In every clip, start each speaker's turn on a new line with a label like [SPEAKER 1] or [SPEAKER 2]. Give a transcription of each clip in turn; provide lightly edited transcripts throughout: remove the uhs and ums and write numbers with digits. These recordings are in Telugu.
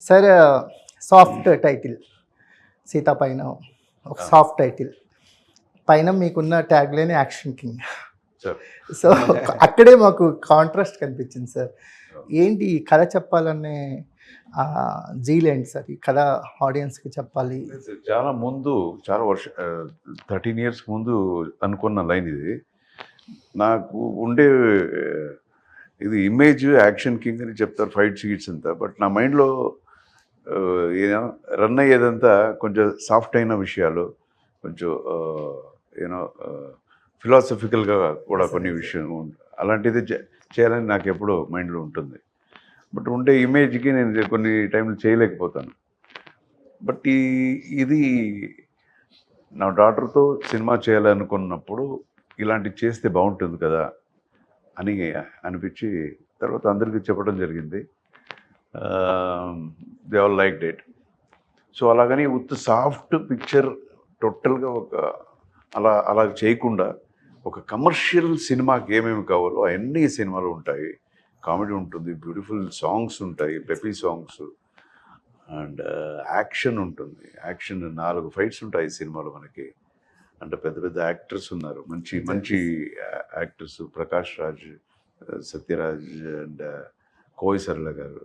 [SPEAKER 1] సార్ సాఫ్ట్ టైటిల్ 'సీత పైన' ఒక
[SPEAKER 2] ఆ!
[SPEAKER 1] Soft title. పైన మీకున్న tagline 'action king.'
[SPEAKER 2] Sir.
[SPEAKER 1] So, అక్కడే మాకు కాంట్రాస్ట్ కనిపించింది సార్. ఏంటి ఈ కథ చెప్పాలనే జీలేంటి సార్? ఈ కథ ఆడియన్స్‌కి చెప్పాలి.
[SPEAKER 2] చాలా ముందు చాలా 13 ఇయర్స్ ముందు అనుకున్న లైన్ ఇది. నాకు ఉండే ఇది ఇమేజ్ యాక్షన్ కింగ్ అని చెప్తారు, ఫైట్ సీట్స్ అంతా. బట్ నా మైండ్‌లో ఏదో రన్ అయ్యేదంతా కొంచెం సాఫ్ట్ అయిన విషయాలు, కొంచెం యూనో ఫిలాసఫికల్‌గా కూడా కొన్ని విషయం అలాంటిది చేయాలని నాకు ఎప్పుడూ మైండ్‌లో ఉంటుంది. బట్ ఉండే ఇమేజ్‌కి నేను కొన్ని టైంలో చేయలేకపోతాను. బట్ ఇది నా డాటర్తో సినిమా చేయాలనుకున్నప్పుడు ఇలాంటివి చేస్తే బాగుంటుంది కదా అని అనిపించి తర్వాత అందరికీ చెప్పడం జరిగింది. They all liked it. So అలాగని ఉత్త సాఫ్ట్ పిక్చర్ టోటల్గా అలా చేయకుండా ఒక కమర్షియల్ సినిమాకి ఏమేమి కావాలో అవన్నీ సినిమాలో ఉంటాయి. కామెడీ ఉంటుంది, బ్యూటిఫుల్ సాంగ్స్ ఉంటాయి, పెపీ సాంగ్స్, అండ్ యాక్షన్ ఉంటుంది. యాక్షన్ 4 ఫైట్స్ ఉంటాయి ఈ సినిమాలో మనకి. అంటే పెద్ద పెద్ద యాక్టర్స్ ఉన్నారు, మంచి మంచి యాక్టర్స్. ప్రకాష్ రాజ్, సత్యరాజ్ అండ్ కోయి సరళ గారు.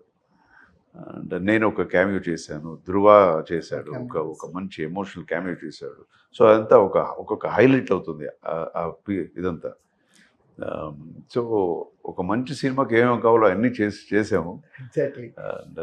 [SPEAKER 2] అండ్ నేను ఒక క్యామియో చేశాను, ధృవ చేశాడు, ఒక మంచి ఎమోషనల్ క్యామియో చేశాడు. సో అదంతా ఒక్కొక్క హైలైట్ అవుతుంది ఇదంతా. సో ఒక మంచి సినిమాకి ఏమేమి కావాలో అన్నీ చేసాము.
[SPEAKER 1] ఎగ్జాక్ట్‌లీ.
[SPEAKER 2] అండ్